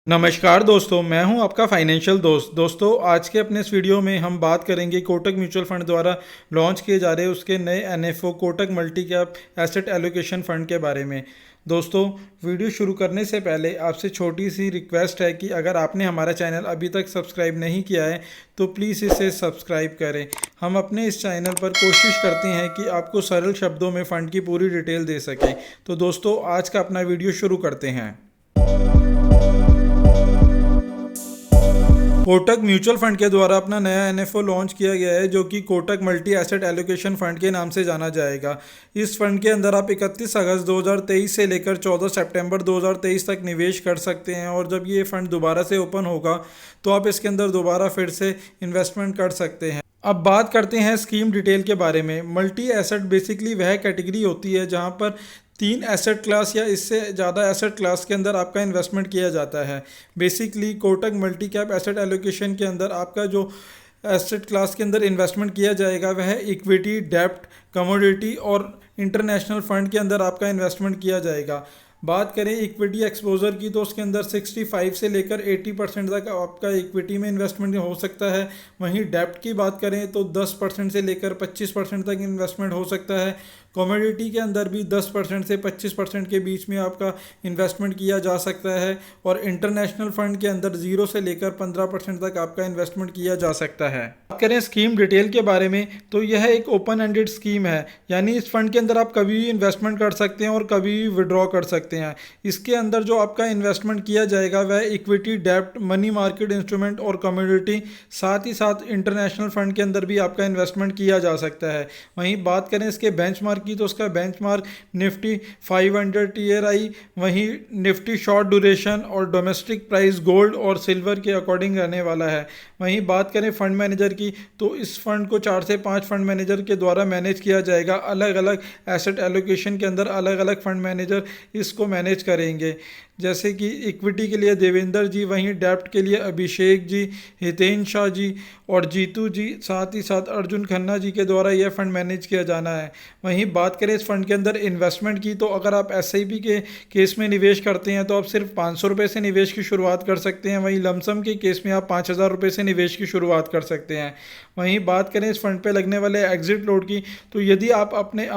नमस्कार दोस्तों, मैं हूं आपका फाइनेंशियल दोस्तों आज के अपने इस वीडियो में हम बात करेंगे कोटक म्यूचुअल फंड द्वारा लॉन्च किए जा रहे उसके नए NFO Kotak multi cap asset allocation fund के बारे में। दोस्तों, वीडियो शुरू करने से पहले आपसे छोटी सी रिक्वेस्ट है कि अगर आपने हमारा चैनल अभी तक सब्सक्राइब नहीं किया है तो प्लीज़ इसे सब्सक्राइब करें। हम अपने इस चैनल पर कोशिश करते हैं कि आपको सरल शब्दों में फ़ंड की पूरी डिटेल दे सकें। तो दोस्तों, आज का अपना वीडियो शुरू करते हैं। कोटक म्यूचुअल फंड के द्वारा अपना नया एनएफओ लॉन्च किया गया है, जो कि Kotak multi asset allocation fund के नाम से जाना जाएगा। इस फंड के अंदर आप 31 अगस्त 2023 से लेकर 14 सितंबर 2023 तक निवेश कर सकते हैं, और जब ये फंड दोबारा से ओपन होगा तो आप इसके अंदर दोबारा फिर से इन्वेस्टमेंट कर सकते हैं। अब बात करते हैं स्कीम डिटेल के बारे में। मल्टी एसेट बेसिकली वह कैटेगरी होती है जहां पर 3 एसेट क्लास या इससे ज़्यादा एसेट क्लास के अंदर आपका इन्वेस्टमेंट किया जाता है। Basically Kotak multi cap asset allocation के अंदर आपका जो एसेट क्लास के अंदर इन्वेस्टमेंट किया जाएगा वह इक्विटी, डेब्ट, कमोडिटी और इंटरनेशनल फंड के अंदर आपका इन्वेस्टमेंट किया जाएगा। बात करें इक्विटी एक्सपोजर की तो उसके अंदर 65 से लेकर 80% तक आपका इक्विटी में इन्वेस्टमेंट हो सकता है। वहीं डेब्ट की बात करें तो 10% से लेकर 25% तक इन्वेस्टमेंट हो सकता है। कमोडिटी के अंदर भी 10% से 25% के बीच में आपका इन्वेस्टमेंट किया जा सकता है, और इंटरनेशनल फंड के अंदर 0 से लेकर 15% तक आपका इन्वेस्टमेंट किया जा सकता है। बात करें स्कीम डिटेल के बारे में तो यह एक ओपन एंडेड स्कीम है, यानी इस फंड के अंदर आप कभी भी इन्वेस्टमेंट कर सकते हैं और कभी भी विड्रॉ कर सकते हैं। इसके अंदर जो आपका इन्वेस्टमेंट किया जाएगा वह इक्विटी, डेब्ट, मनी मार्केट इंस्ट्रूमेंट और कमोडिटी, साथ ही साथ इंटरनेशनल फंड के अंदर भी आपका इन्वेस्टमेंट किया जा सकता है। वहीं बात करें इसके बेंचमार्क की तो उसका बेंचमार्क निफ्टी 500 टीआरआई, वहीं निफ्टी शॉर्ट ड्यूरेशन और डोमेस्टिक प्राइस गोल्ड और सिल्वर के अकॉर्डिंग रहने वाला है। वहीं बात करें फंड मैनेजर की तो इस फंड को 4 से 5 फंड मैनेजर के द्वारा मैनेज किया जाएगा। अलग अलग एसेट एलोकेशन के अंदर अलग अलग फंड मैनेजर इसको मैनेज करेंगे, जैसे कि इक्विटी के लिए देवेंद्र जी, वहीं डेब्ट के लिए अभिषेक जी, हितेन शाह जी और जीतू जी, साथ ही साथ अर्जुन खन्ना जी के द्वारा यह फंड मैनेज किया जाना है। वहीं बात करें इस फंड के अंदर इन्वेस्टमेंट की तो अगर आप एसआईपी के केस में निवेश करते हैं तो आप सिर्फ 500 रुपये से निवेश की शुरुआत कर सकते हैं। वहीं लमसम के केस में आप 5000 रुपये से निवेश की शुरुआत कर सकते हैं। वहीं बात करें इस फंड पे लगने वाले एग्जिट लोड की तो यदि आप अपने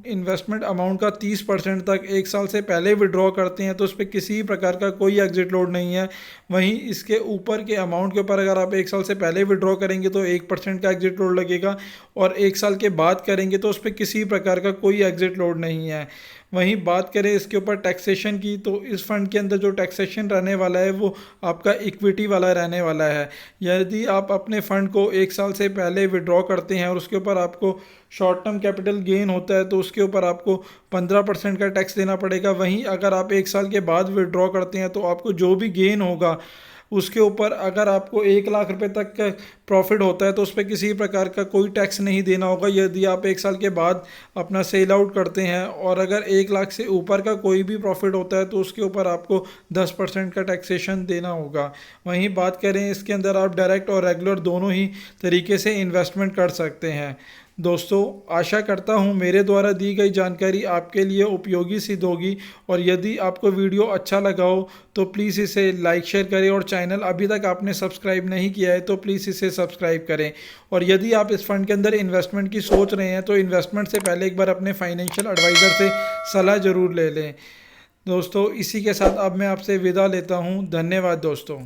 इन्वेस्टमेंट अमाउंट का 30% तक 1 साल से पहले विड्रॉ करते हैं तो उस पर किसी प्रकार का कोई एग्जिट लोड नहीं है। वहीं इसके ऊपर के अमाउंट के ऊपर अगर आप 1 साल से पहले विड्रॉ करेंगे तो 1% का एग्जिट लोड लगेगा, और 1 साल के बाद करेंगे तो उस पर किसी प्रकार का कोई एग्जिट लोड नहीं है। वहीं बात करें इसके ऊपर टैक्सेशन की तो इस फंड के अंदर जो टैक्सेशन रहने वाला है वो आपका इक्विटी वाला रहने वाला है। यदि आप अपने फ़ंड को 1 साल से पहले विड्रॉ करते हैं और उसके ऊपर आपको शॉर्ट टर्म कैपिटल गेन होता है तो उसके ऊपर आपको 15% का टैक्स देना पड़ेगा। वहीं अगर आप 1 साल के बाद विड्रॉ करते हैं तो आपको जो भी गेन होगा उसके ऊपर अगर आपको 1 लाख रुपए तक का प्रॉफिट होता है तो उस पर किसी प्रकार का कोई टैक्स नहीं देना होगा यदि आप 1 साल के बाद अपना सेल आउट करते हैं। और अगर 1 लाख से ऊपर का कोई भी प्रॉफिट होता है तो उसके ऊपर आपको 10% का टैक्सेशन देना होगा। वहीं बात करें इसके अंदर आप डायरेक्ट और रेगुलर दोनों ही तरीके से इन्वेस्टमेंट कर सकते हैं। दोस्तों, आशा करता हूँ मेरे द्वारा दी गई जानकारी आपके लिए उपयोगी सिद्ध होगी, और यदि आपको वीडियो अच्छा लगा हो तो प्लीज़ इसे लाइक शेयर करें, और चैनल अभी तक आपने सब्सक्राइब नहीं किया है तो प्लीज़ इसे सब्सक्राइब करें। और यदि आप इस फंड के अंदर इन्वेस्टमेंट की सोच रहे हैं तो इन्वेस्टमेंट से पहले एक बार अपने फाइनेंशियल एडवाइज़र से सलाह ज़रूर ले लें। दोस्तों, इसी के साथ अब मैं आपसे विदा लेता हूँ। धन्यवाद दोस्तों।